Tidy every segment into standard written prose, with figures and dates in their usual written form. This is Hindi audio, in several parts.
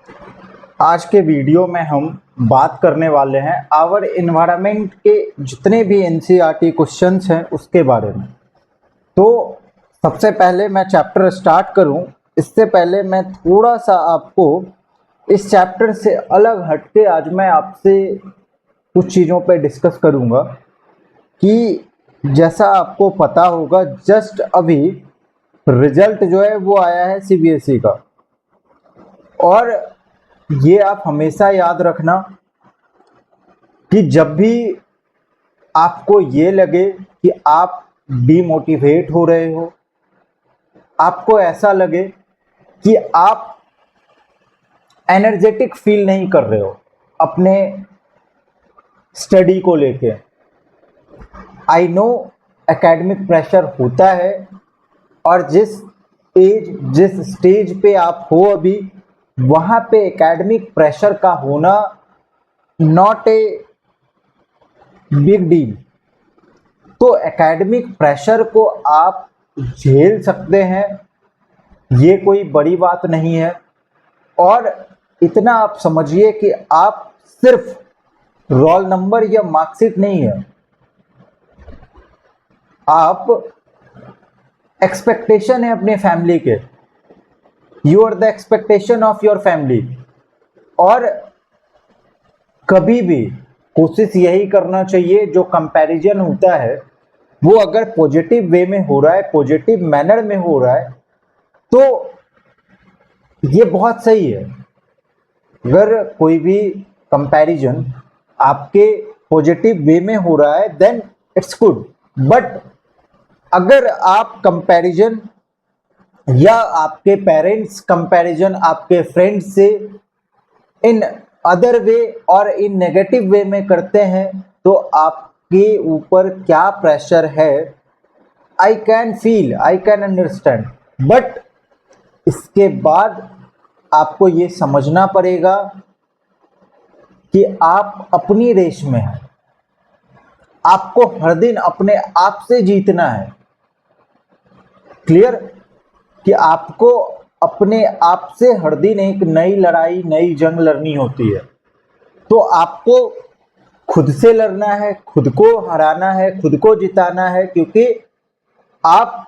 आज के वीडियो में हम बात करने वाले हैं आवर इन्वायरमेंट के जितने भी एनसीईआरटी क्वेश्चंस हैं उसके बारे में। तो सबसे पहले मैं चैप्टर स्टार्ट करूं, इससे पहले मैं थोड़ा सा आपको इस चैप्टर से अलग हटके आज मैं आपसे कुछ चीज़ों पे डिस्कस करूंगा कि जैसा आपको पता होगा जस्ट अभी रिजल्ट जो है वो आया है सीबीएसई का, और ये आप हमेशा याद रखना कि जब भी आपको ये लगे कि आप डीमोटिवेट हो रहे हो, आपको ऐसा लगे कि आप एनर्जेटिक फील नहीं कर रहे हो अपने स्टडी को लेके। आई नो एकेडमिक प्रेशर होता है, और जिस स्टेज पे आप हो अभी, वहाँ पे एकेडमिक प्रेशर का होना नॉट ए बिग डील। तो एकेडमिक प्रेशर को आप झेल सकते हैं, ये कोई बड़ी बात नहीं है। और इतना आप समझिए कि आप सिर्फ रोल नंबर या मार्कशीट नहीं है, आप एक्सपेक्टेशन है अपने फैमिली के, you are the expectation of your family. और कभी भी कोशिश यही करना चाहिए, जो कंपैरिजन होता है वो अगर पॉजिटिव वे में हो रहा है, पॉजिटिव मैनर में हो रहा है, तो ये बहुत सही है। अगर कोई भी कंपैरिजन आपके पॉजिटिव वे में हो रहा है देन इट्स गुड। बट अगर आप कंपैरिजन या आपके पेरेंट्स कंपैरिजन आपके फ्रेंड्स से इन अदर वे और इन नेगेटिव वे में करते हैं, तो आपके ऊपर क्या प्रेशर है, I can feel, I can understand. But इसके बाद आपको ये समझना पड़ेगा कि आप अपनी रेस में हैं, आपको हर दिन अपने आप से जीतना है। क्लियर? कि आपको अपने आप से हर दिन एक नई लड़ाई, नई जंग लड़नी होती है। तो आपको खुद से लड़ना है, खुद को हराना है, खुद को जिताना है, क्योंकि आप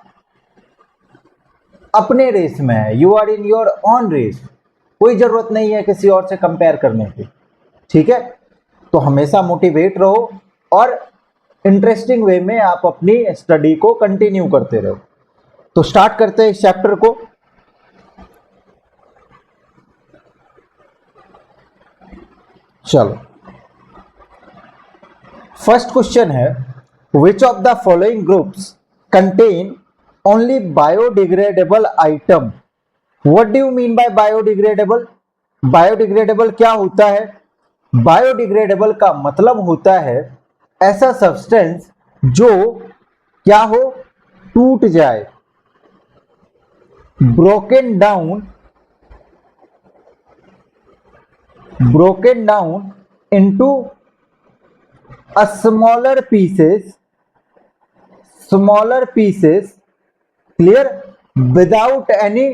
अपने रेस में है, you are in your own race. कोई जरूरत नहीं है किसी और से कंपेयर करने की, ठीक है? तो हमेशा मोटिवेट रहो और इंटरेस्टिंग वे में आप अपनी स्टडी को कंटिन्यू करते रहो। तो स्टार्ट करते हैं इस चैप्टर को। चलो, फर्स्ट क्वेश्चन है, विच of the following groups contain only biodegradable item? What do you mean by biodegradable? Biodegradable क्या होता है? बायोडिग्रेडेबल का मतलब होता है ऐसा सब्सटेंस जो क्या हो, टूट जाए, broken down into a smaller pieces, clear, without any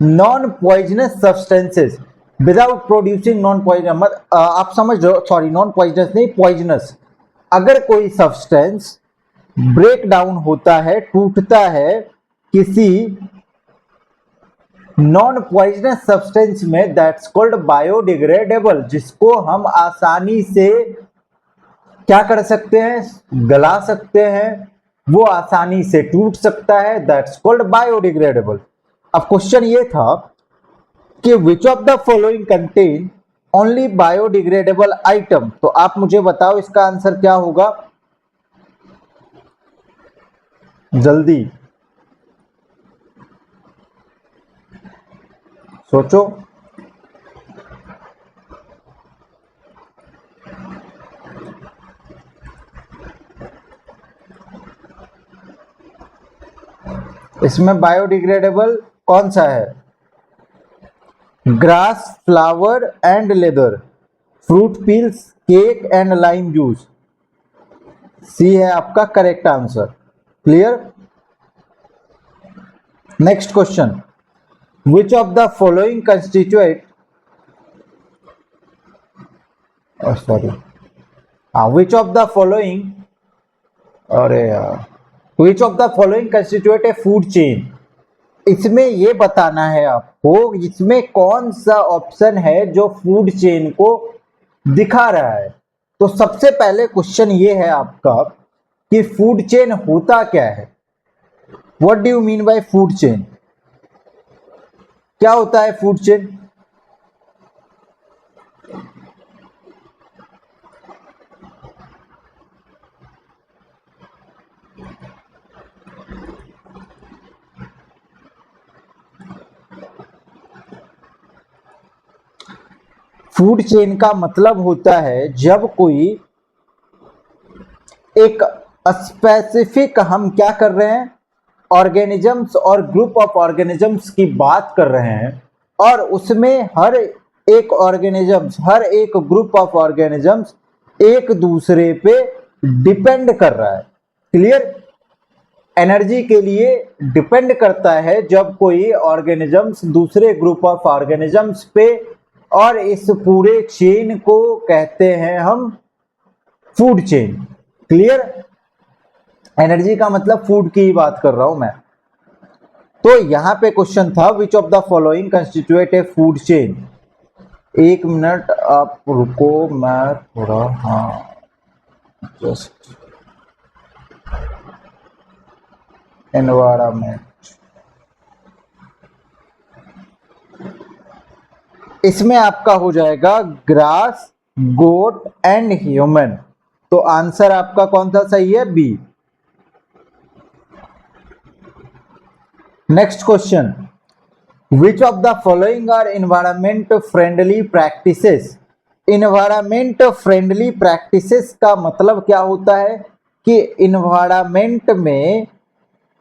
non-poisonous substances, without producing non-poisonous, आप समझ रहे हो, सॉरी नॉन पॉइजनस नहीं, पॉइजनस। अगर कोई सब्सटेंस ब्रेक डाउन होता है, टूटता है किसी नॉन पॉइजनस सब्सटेंस में, दैट्स कॉल्ड बायोडिग्रेडेबल, जिसको हम आसानी से क्या कर सकते हैं, गला सकते हैं, वो आसानी से टूट सकता है, दैट्स कॉल्ड बायोडिग्रेडेबल। अब क्वेश्चन ये था कि विच of the following contain only biodegradable item, तो आप मुझे बताओ इसका आंसर क्या होगा, जल्दी सोचो। इसमें बायोडिग्रेडेबल कौन सा है? Grass, flower and leather, fruit peels, cake and lime juice. C है आपका correct answer. Clear? Next question, which of the following constitute sorry, which of the following, अरे which of the following constitute a food chain. इसमें ये बताना है आपको, इसमें कौन सा ऑप्शन है जो फूड चेन को दिखा रहा है। तो सबसे पहले क्वेश्चन ये है आपका कि फूड चेन होता क्या है। What do you mean by food chain? क्या होता है फूड चेन? फूड चेन का मतलब होता है जब कोई एक स्पेसिफिक, हम क्या कर रहे हैं, ऑर्गेनिजम्स और ग्रुप ऑफ ऑर्गेनिजम्स की बात कर रहे हैं, और उसमें हर एक ऑर्गेनिजम्स, हर एक ग्रुप ऑफ ऑर्गेनिजम्स एक दूसरे पे डिपेंड कर रहा है। क्लियर? एनर्जी के लिए डिपेंड करता है जब कोई ऑर्गेनिजम्स दूसरे ग्रुप ऑफ ऑर्गेनिजम्स पे, और इस पूरे चेन को कहते हैं हम फूड चेन। क्लियर? एनर्जी का मतलब फूड की ही बात कर रहा हूं मैं। तो यहां पे क्वेश्चन था विच of the following constitute a food chain. एक मिनट आप रुको, मैं थोड़ा, हाँ जस्ट एनवायरमेंट, इसमें आपका हो जाएगा ग्रास, गोट एंड ह्यूमन। तो आंसर आपका कौन सा सही है? B. Next question, which of the following are environment friendly practices. Environment friendly practices का मतलब क्या होता है कि एनवायरमेंट में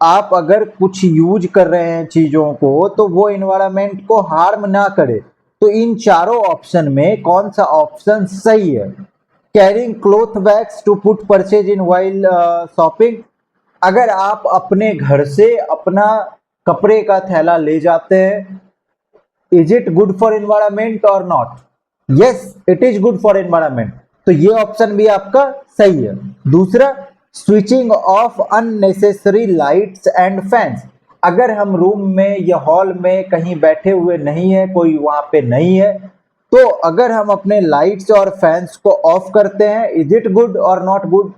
आप अगर कुछ यूज कर रहे हैं चीजों को, तो वो एनवायरमेंट को हार्म ना करे। तो इन चारों ऑप्शन में कौन सा ऑप्शन सही है? Carrying cloth bags to put purchase in while shopping. अगर आप अपने घर से अपना कपड़े का थैला ले जाते हैं, is it good for environment और not? Yes, it is good for environment. तो ये ऑप्शन भी आपका सही है। दूसरा, switching off unnecessary lights and fans. अगर हम रूम में या हॉल में कहीं बैठे हुए नहीं है, कोई वहां पे नहीं है, तो अगर हम अपने लाइट्स और फैंस को ऑफ करते हैं, इज इट गुड और नॉट गुड?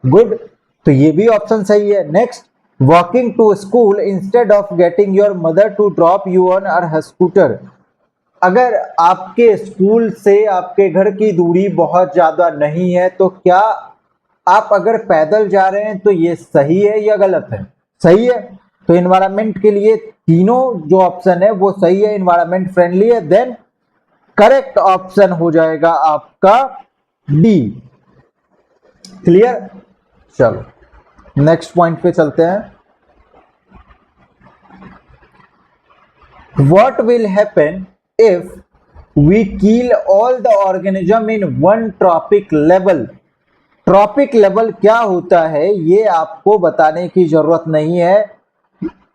गुड। तो ये भी ऑप्शन सही है। Next, walking to school instead of getting your mother to drop you on her scooter. अगर आपके स्कूल से आपके घर की दूरी बहुत ज्यादा नहीं है, तो क्या आप अगर पैदल जा रहे हैं तो ये सही है या गलत है? सही है। तो एनवायरमेंट के लिए तीनों जो ऑप्शन है वो सही है, एनवायरमेंट फ्रेंडली है। देन करेक्ट ऑप्शन हो जाएगा आपका डी। क्लियर? चलो नेक्स्ट पॉइंट पे चलते हैं। What will happen if we kill all the organism in one trophic level. Trophic level क्या होता है ये आपको बताने की जरूरत नहीं है।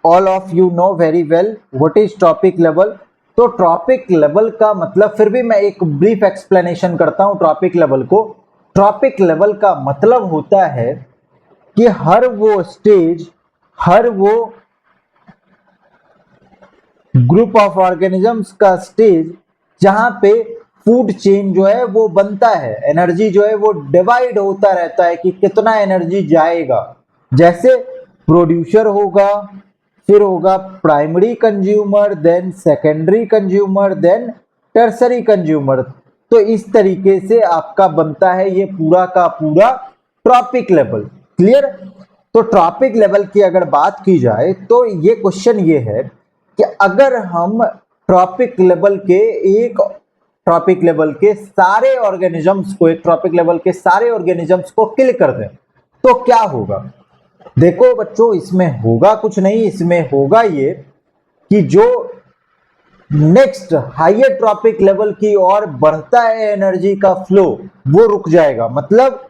All of you know very well what is tropic level. तो ट्रॉपिक लेवल का मतलब, फिर भी मैं एक ब्रीफ एक्सप्लेनेशन करता हूं ट्रॉपिक लेवल को। ट्रॉपिक लेवल का मतलब होता है कि हर वो स्टेज, हर वो ग्रुप ऑफ ऑर्गेनिजम्स का स्टेज जहां पे फूड चेन जो है वो बनता है, एनर्जी जो है वो डिवाइड होता रहता है कि कितना एनर्जी जाएगा। जैसे प्रोड्यूसर होगा, फिर होगा primary consumer, then secondary consumer, then tertiary consumer. तो इस तरीके से आपका बनता है ये पूरा का पूरा ट्रॉपिक लेवल। क्लियर? तो ट्रॉपिक लेवल की अगर बात की जाए तो ये क्वेश्चन ये है कि अगर हम ट्रॉपिक लेवल के सारे ऑर्गेनिजम्स को, एक ट्रॉपिक लेवल के सारे ऑर्गेनिजम्स को किल कर दें तो क्या होगा? देखो बच्चों, इसमें होगा कुछ नहीं, इसमें होगा ये कि जो नेक्स्ट हायर ट्रॉपिक लेवल की ओर बढ़ता है एनर्जी का फ्लो, वो रुक जाएगा। मतलब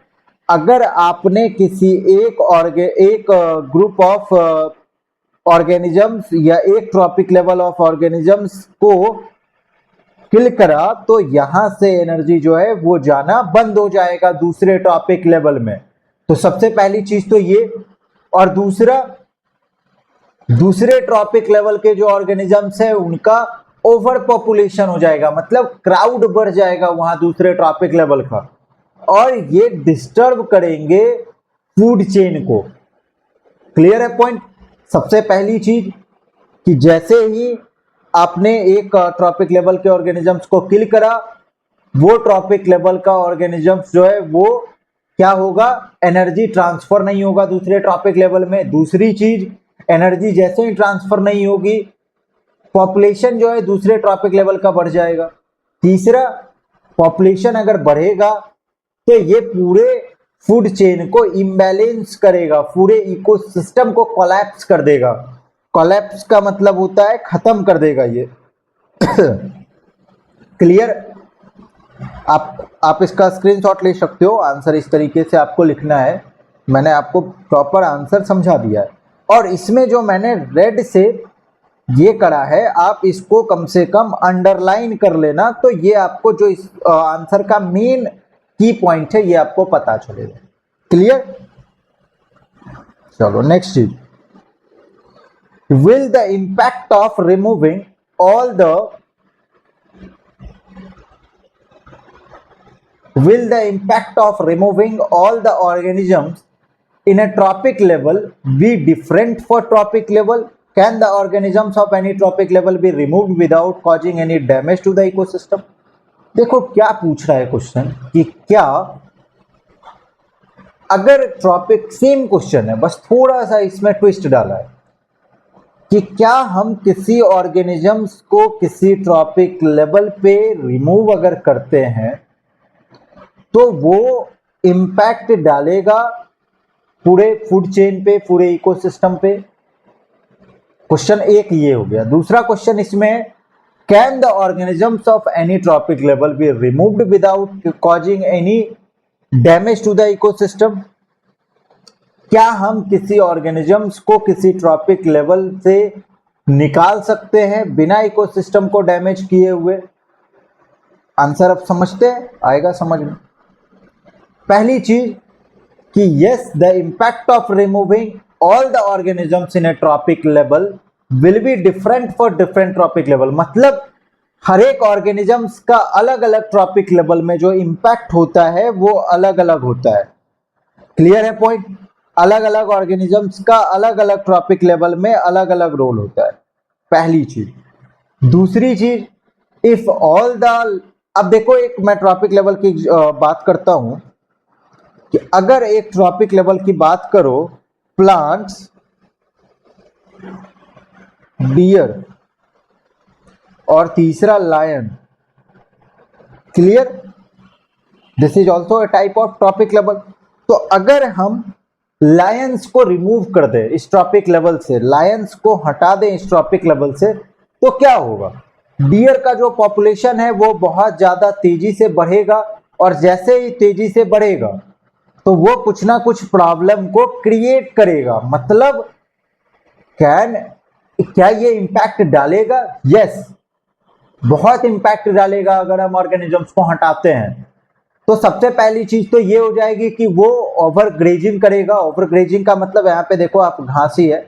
अगर आपने किसी एक ग्रुप ऑफ ऑर्गेनिजम्स या एक ट्रॉपिक लेवल ऑफ ऑर्गेनिजम्स को किल करा तो यहां से एनर्जी जो है वो जाना बंद हो जाएगा दूसरे ट्रॉपिक लेवल में। तो सबसे पहली चीज तो ये, और दूसरा, दूसरे ट्रॉपिक लेवल के जो ऑर्गेनिजम्स है उनका ओवर पॉपुलेशन हो जाएगा, मतलब क्राउड बढ़ जाएगा वहां दूसरे ट्रॉपिक लेवल का, और ये डिस्टर्ब करेंगे फूड चेन को। क्लियर है पॉइंट? सबसे पहली चीज कि जैसे ही आपने एक ट्रॉपिक लेवल के ऑर्गेनिजम्स को किल करा, वो ट्रॉपिक लेवल का ऑर्गेनिजम्स जो है वो क्या होगा, एनर्जी ट्रांसफर नहीं होगा दूसरे ट्रॉपिक लेवल में। दूसरी चीज, एनर्जी जैसे ही ट्रांसफर नहीं होगी, पॉपुलेशन जो है दूसरे ट्रॉपिक लेवल का बढ़ जाएगा। तीसरा, पॉपुलेशन अगर बढ़ेगा तो ये पूरे फूड चेन को इम्बैलेंस करेगा, पूरे इकोसिस्टम को कोलैप्स कर देगा। कोलैप्स का मतलब होता है खत्म कर देगा ये। क्लियर? आप इसका स्क्रीनशॉट ले सकते हो। आंसर इस तरीके से आपको लिखना है, मैंने आपको प्रॉपर आंसर समझा दिया है। और इसमें जो मैंने रेड से ये करा है, आप इसको कम से कम अंडरलाइन कर लेना, तो ये आपको जो इस आंसर का मेन की पॉइंट है ये आपको पता चलेगा। क्लियर? चलो नेक्स्ट चीज, will the impact of removing all the organisms in a trophic level be different for trophic level? Can the organisms of any trophic level be removed without causing any damage to the ecosystem? देखो क्या पूछ रहा है क्वेश्चन कि क्या अगर ट्रॉपिक, सेम क्वेश्चन है बस थोड़ा सा इसमें ट्विस्ट डाला है कि क्या हम किसी ऑर्गेनिजम्स को किसी ट्रॉपिक लेवल पे रिमूव अगर करते हैं तो वो इम्पैक्ट डालेगा पूरे फूड चेन पे, पूरे इकोसिस्टम पे। क्वेश्चन एक ये हो गया। दूसरा क्वेश्चन इसमें, can the organisms of any trophic level be removed without causing any damage to the ecosystem? क्या हम किसी ऑर्गेनिजम्स को किसी ट्रॉपिक लेवल से निकाल सकते हैं बिना इकोसिस्टम को डैमेज किए हुए? आंसर अब समझते हैं, आएगा समझ में। पहली चीज कि yes, the impact of removing all the organisms in A trophic level will be different for different trophic level. मतलब हर एक ऑर्गेनिजम्स का अलग अलग ट्रॉपिक लेवल में जो इंपैक्ट होता है वो अलग अलग होता है। क्लियर है पॉइंट? अलग अलग ऑर्गेनिजम्स का अलग अलग ट्रॉपिक लेवल में अलग अलग रोल होता है, पहली चीज। दूसरी चीज, इफ ऑल द, अब देखो एक मैं ट्रॉपिक लेवल की बात करता हूं कि अगर एक ट्रॉपिक लेवल की बात करो, प्लांट्स, डियर और तीसरा lion. Clear? This is also a type of trophic level. तो अगर हम लायंस को रिमूव कर दे इस ट्रॉपिक लेवल से, लायंस को हटा दें इस ट्रॉपिक लेवल से, तो क्या होगा? डियर का जो पॉपुलेशन है वो बहुत ज्यादा तेजी से बढ़ेगा, और जैसे ही तेजी से बढ़ेगा तो वो कुछ ना कुछ प्रॉब्लम को क्रिएट करेगा। मतलब क्या ये इंपैक्ट डालेगा? यस, बहुत इंपैक्ट डालेगा अगर हम ऑर्गेनिजम्स को हटाते हैं। तो सबसे पहली चीज तो ये हो जाएगी कि वो ओवर ग्रेजिंग करेगा। ओवर ग्रेजिंग का मतलब यहाँ पे देखो आप, घास ही है।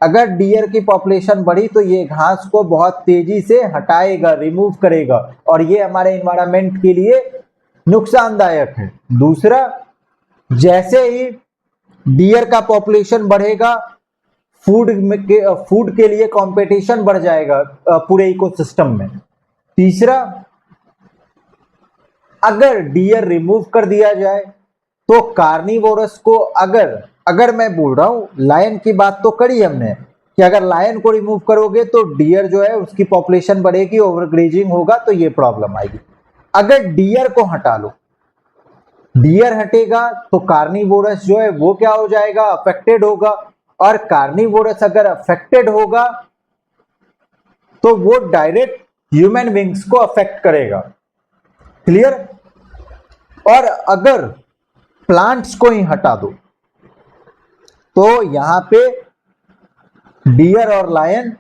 अगर डियर की पॉपुलेशन बढ़ी तो ये घास को बहुत तेजी से हटाएगा, रिमूव करेगा, और ये हमारे इन्वायरमेंट के लिए नुकसानदायक है। दूसरा, जैसे ही डियर का पॉपुलेशन बढ़ेगा, फूड के लिए कंपटीशन बढ़ जाएगा पूरे इकोसिस्टम में। तीसरा, अगर डियर रिमूव कर दिया जाए तो कार्निवोरस को, अगर मैं बोल रहा हूं, लायन की बात तो करी हमने कि अगर लायन को रिमूव करोगे तो डियर जो है उसकी पॉपुलेशन बढ़ेगी, ओवरग्रेजिंग होगा, तो ये प्रॉब्लम आएगी। अगर डियर को हटा लो, डियर हटेगा तो कार्निवोरस जो है वो क्या हो जाएगा? अफेक्टेड होगा। और कार्निवोरस अगर अफेक्टेड होगा तो वो डायरेक्ट ह्यूमन बींग्स को अफेक्ट करेगा। क्लियर? और अगर प्लांट्स को ही हटा दो तो यहां पे डियर और लायन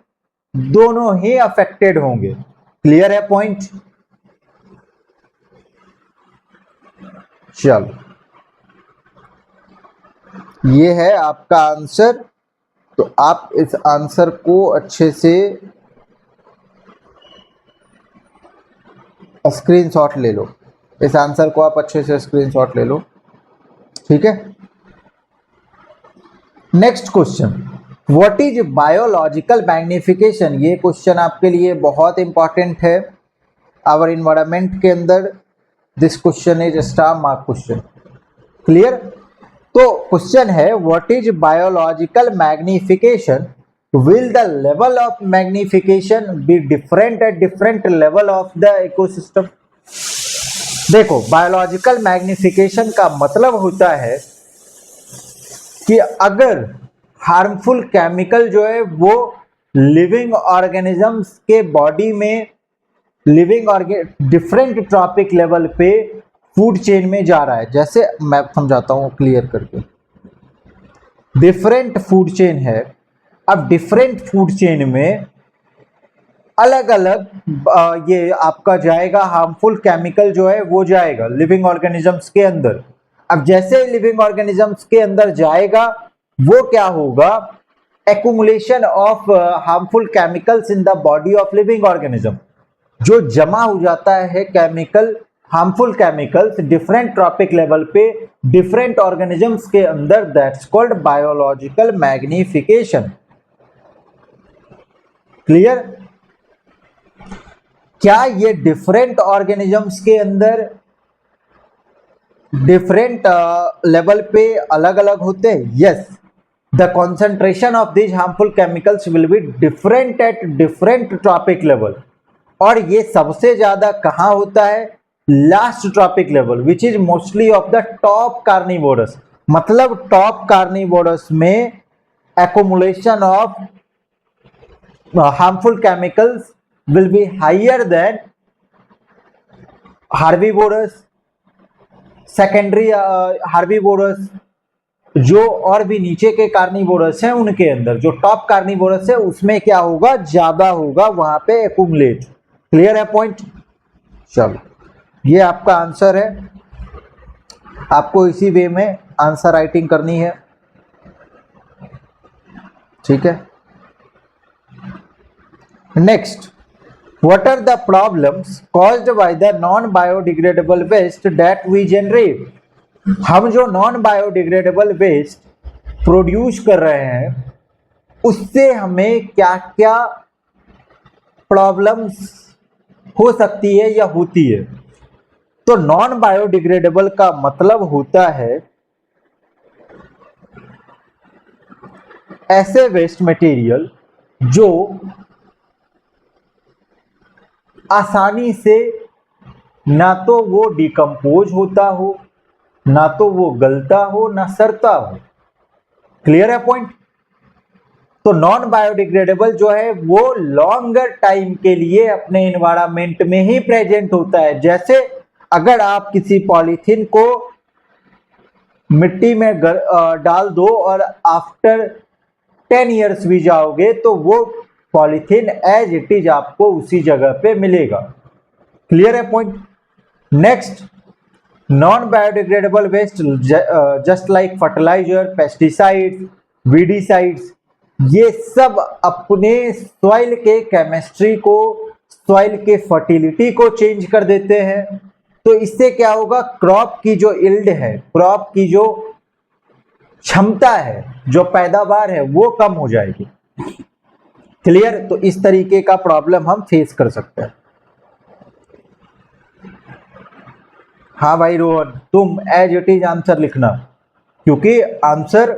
दोनों ही अफेक्टेड होंगे। क्लियर है पॉइंट? चलो, ये है आपका आंसर। तो आप इस आंसर को अच्छे से स्क्रीनशॉट ले लो। इस आंसर को आप अच्छे से स्क्रीनशॉट ले लो, ठीक है। Next question, what is biological magnification. ये क्वेश्चन आपके लिए बहुत इंपॉर्टेंट है। आवर इन्वायरमेंट के अंदर this question is star mark question. Clear. तो क्वेश्चन है, what is biological magnification, will the level of magnification be different at different level of the ecosystem। देखो, बायोलॉजिकल मैग्निफिकेशन का मतलब होता है कि अगर हार्मफुल केमिकल जो है वो लिविंग ऑर्गेनिजम्स के बॉडी में डिफरेंट ट्रॉपिक लेवल पे फूड चेन में जा रहा है। जैसे मैं समझाता हूं क्लियर करके, डिफरेंट फूड चेन है। अब डिफरेंट फूड चेन में अलग अलग ये आपका जाएगा, हार्मफुल केमिकल जो है वो जाएगा लिविंग ऑर्गेनिजम्स के अंदर। अब जैसे लिविंग ऑर्गेनिजम्स के अंदर जाएगा, वो क्या होगा, accumulation of harmful chemicals in the body of living organism. जो जमा हो जाता है chemical, harmful chemicals different trophic level पे डिफरेंट ऑर्गेनिजम्स के अंदर, that's called biological magnification. Clear. क्या ये डिफरेंट ऑर्गेनिजम्स के अंदर डिफरेंट लेवल पे अलग अलग होते हैं? Yes, the concentration of this harmful chemicals will be different at different trophic level. और ये सबसे ज्यादा कहां होता है? Last trophic level, which is mostly of the top carnivorous. मतलब टॉप कार्निवोरस में accumulation of harmful chemicals will be higher than herbivorous, secondary herbivorous, जो और भी नीचे के कार्निवोरस हैं उनके अंदर। जो टॉप कार्निवोरस है उसमें क्या होगा, ज्यादा होगा वहां पे एक्यूमुलेट। क्लियर है पॉइंट। चलो, ये आपका आंसर है। आपको इसी वे में आंसर राइटिंग करनी है, ठीक है। Next, what are the problems caused by the non-biodegradable waste that we generate? हम जो नॉन बायोडिग्रेडेबल वेस्ट प्रोड्यूस कर रहे हैं उससे हमें क्या क्या प्रॉब्लम्स हो सकती है या होती है। तो नॉन बायोडिग्रेडेबल का मतलब होता है ऐसे वेस्ट मटेरियल जो आसानी से ना तो वो डिकम्पोज होता हो, ना तो वो गलता हो, ना सड़ता हो। क्लियर है पॉइंट। तो नॉन बायोडिग्रेडेबल जो है वो लॉन्गर टाइम के लिए अपने एनवायरमेंट में ही प्रेजेंट होता है। जैसे अगर आप किसी पॉलीथीन को मिट्टी में डाल दो और आफ्टर 10 ईयर्स भी जाओगे तो वो पॉलीथीन एज इट इज आपको उसी जगह पे मिलेगा। क्लियर है point. Next, non biodegradable waste just like fertiliser, pesticides, weedicides, ये सब अपने सॉइल के केमिस्ट्री को, सॉइल के फर्टिलिटी को चेंज कर देते हैं। तो इससे क्या होगा, क्रॉप की जो यील्ड है, क्रॉप की जो क्षमता है, जो पैदावार है वो कम हो जाएगी। क्लियर। तो इस तरीके का प्रॉब्लम हम फेस कर सकते हैं। हाँ भाई रोहन, तुम एज इट इज आंसर लिखना, क्योंकि आंसर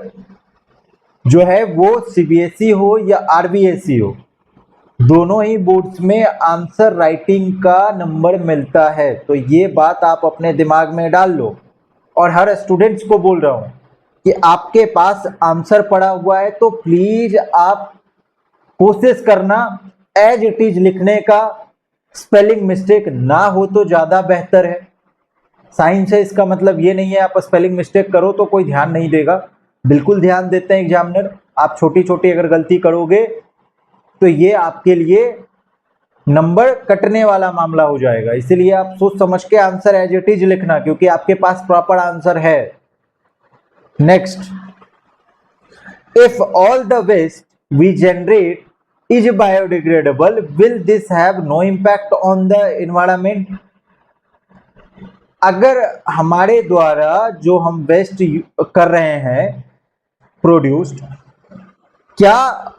जो है वो सीबीएसई हो या आरबीएसई हो, दोनों ही बोर्ड्स में आंसर राइटिंग का नंबर मिलता है। तो ये बात आप अपने दिमाग में डाल लो। और हर स्टूडेंट्स को बोल रहा हूं कि आपके पास आंसर पड़ा हुआ है तो प्लीज आप कोशिश करना एज इट इज लिखने का, स्पेलिंग मिस्टेक ना हो तो ज्यादा बेहतर है। साइंस है, इसका मतलब ये नहीं है आप स्पेलिंग मिस्टेक करो तो कोई ध्यान नहीं देगा, बिल्कुल ध्यान देते हैं एग्जामिनर। आप छोटी छोटी अगर गलती करोगे तो ये आपके लिए नंबर कटने वाला मामला हो जाएगा। इसीलिए आप सोच समझ के आंसर एज इट इज लिखना, क्योंकि आपके पास प्रॉपर आंसर है। Next, if all the waste we generate is biodegradable will this have no impact on the environment. अगर हमारे द्वारा जो हम वेस्ट कर रहे हैं प्रोड्यूस्ड, क्या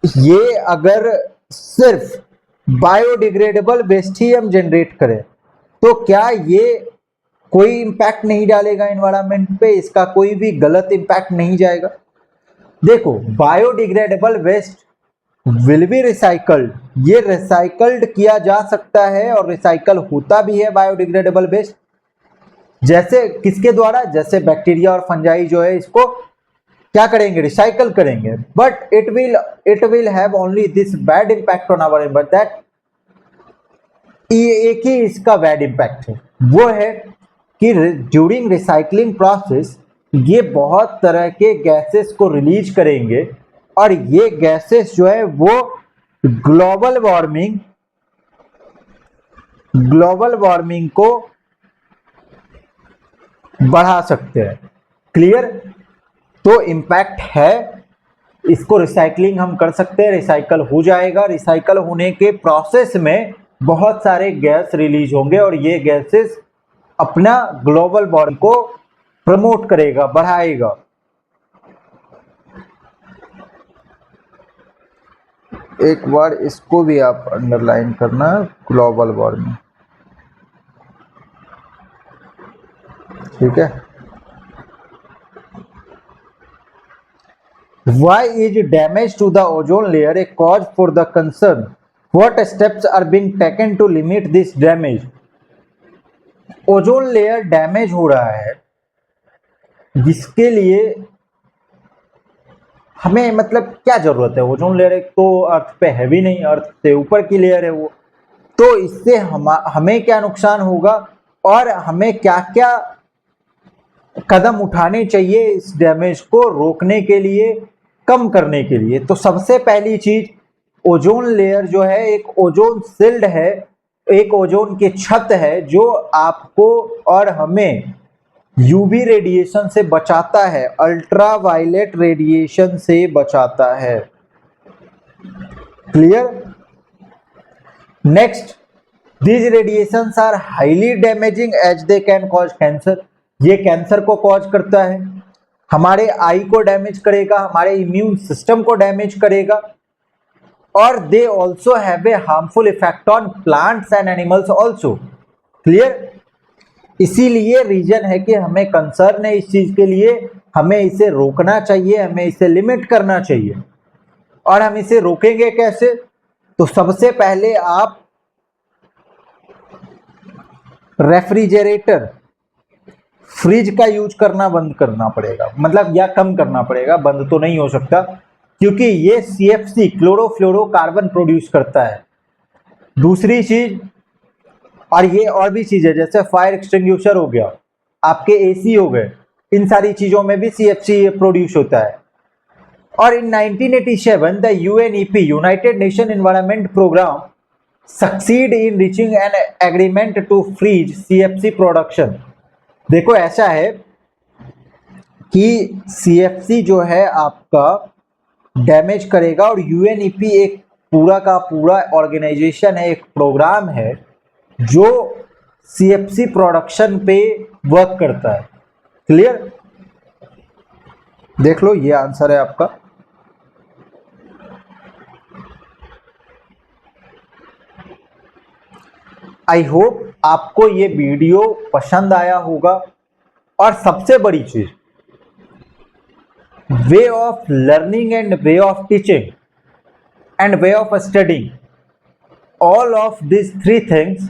ये अगर सिर्फ बायोडिग्रेडेबल वेस्ट ही हम जनरेट करें तो क्या ये कोई इंपैक्ट नहीं डालेगा एनवायरमेंट पे, इसका कोई भी गलत इंपैक्ट नहीं जाएगा? देखो, biodegradable waste will be recycled, ये रिसाइकल्ड किया जा सकता है और रिसाइकल होता भी है बायोडिग्रेडेबल वेस्ट। जैसे किसके द्वारा? जैसे बैक्टीरिया और फंजाई जो है इसको क्या करेंगे? रिसाइकल करेंगे। But it will have only this bad impact on our environment, that एक ही इसका बैड इंपैक्ट है, वो है कि ड्यूरिंग रिसाइकलिंग प्रोसेस ये बहुत तरह के गैसेस को रिलीज करेंगे और ये गैसेस जो है वो ग्लोबल वार्मिंग को बढ़ा सकते हैं। क्लियर? तो इम्पैक्ट है, इसको रिसाइकलिंग हम कर सकते हैं, रिसाइकल हो जाएगा। रिसाइकल होने के प्रोसेस में बहुत सारे गैस रिलीज होंगे और ये गैसेस अपना ग्लोबल वार्मिंग को प्रमोट करेगा, बढ़ाएगा। एक बार इसको भी आप अंडरलाइन करना, ग्लोबल वार्मिंग। ठीक है। Why is damage to the ozone layer a cause for the concern? What steps are being taken to limit this damage? Ozone layer damage हो रहा है, जिसके लिए हमें मतलब क्या जरूरत है? ओजोन लेयर एक तो अर्थ पे है भी नहीं, अर्थ से ऊपर की लेयर है वो, तो इससे हमें क्या नुकसान होगा और हमें क्या क्या कदम उठाने चाहिए इस डैमेज को रोकने के लिए, कम करने के लिए? तो सबसे पहली चीज, ओजोन लेयर जो है एक ओजोन शिल्ड है, एक ओजोन की छत है जो आपको और हमें यूवी रेडिएशन से बचाता है, अल्ट्रावायलेट रेडिएशन से बचाता है। Clear? Next, these radiations are highly damaging as they can cause cancer. ये कैंसर को कॉज करता है, हमारे आई को डैमेज करेगा, हमारे इम्यून सिस्टम को डैमेज करेगा, और they also have a harmful effect on plants and animals also. Clear? इसीलिए रीजन है कि हमें कंसर्न है इस चीज के लिए, हमें इसे रोकना चाहिए, हमें इसे लिमिट करना चाहिए। और हम इसे रोकेंगे कैसे? तो सबसे पहले आप रेफ्रिजरेटर, फ्रिज का यूज करना बंद करना पड़ेगा, मतलब या कम करना पड़ेगा, बंद तो नहीं हो सकता, क्योंकि ये CFC क्लोरोफ्लोरोकार्बन प्रोड्यूस करता है। दूसरी चीज, और ये और भी चीज है, जैसे फायर एक्सटिंग्विशर हो गया, आपके AC हो गए, इन सारी चीजों में भी CFC प्रोड्यूस होता है। और in 1987 the UNEP United Nation Environment Programme succeed in reaching an agreement to freeze CFC production. देखो ऐसा है कि CFC जो है आपका डैमेज करेगा, और UNEP एक पूरा का पूरा ऑर्गेनाइजेशन है, एक प्रोग्राम है जो CFC प्रोडक्शन पे वर्क करता है। क्लियर? देख लो, ये आंसर है आपका। आई होप आपको ये वीडियो पसंद आया होगा। और सबसे बड़ी चीज, way of learning and way of teaching and way of studying, all of these three things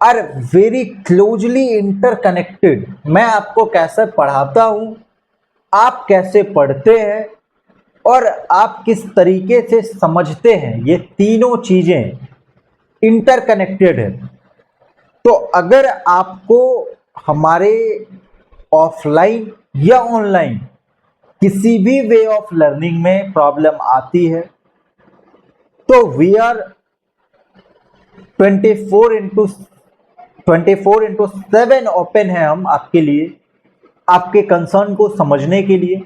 are very closely interconnected। मैं आपको कैसे पढ़ाता हूं, आप कैसे पढ़ते हैं और आप किस तरीके से समझते हैं, ये तीनों चीजें इंटरकनेक्टेड है। तो अगर आपको हमारे ऑफलाइन या ऑनलाइन किसी भी वे ऑफ लर्निंग में प्रॉब्लम आती है तो वी आर 24/7 ओपन है हम आपके लिए, आपके कंसर्न को समझने के लिए,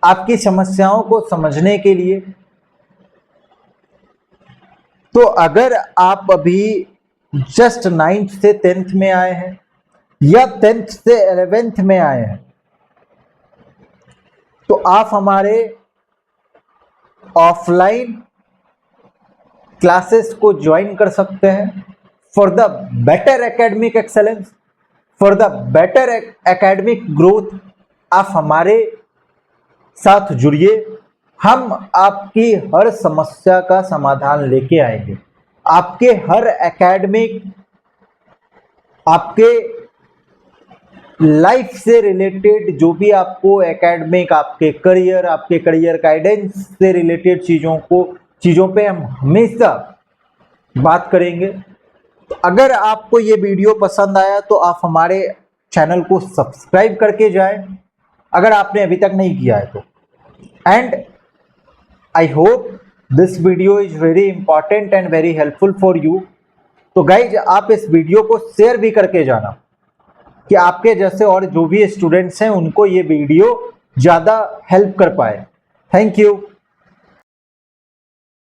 आपकी समस्याओं को समझने के लिए। तो अगर आप अभी जस्ट 9th से 10th में आए हैं या 10th से 11th में आए हैं, तो आप हमारे ऑफलाइन क्लासेस को ज्वाइन कर सकते हैं for the better academic excellence, for the better academic growth. आप हमारे साथ जुड़िए, हम आपकी हर समस्या का समाधान लेके आएंगे। आपके हर एकेडमिक, आपके लाइफ से रिलेटेड जो भी आपको एकेडमिक, आपके करियर गाइडेंस से रिलेटेड चीज़ों पे हम हमेशा बात करेंगे। तो अगर आपको ये वीडियो पसंद आया तो आप हमारे चैनल को सब्सक्राइब करके जाएं, अगर आपने अभी तक नहीं किया है तो। And I hope this video is very important and very helpful for you. तो गाइज, आप इस वीडियो को शेयर भी करके जाना कि आपके जैसे और जो भी स्टूडेंट्स हैं उनको ये वीडियो ज़्यादा हेल्प कर पाए। Thank you.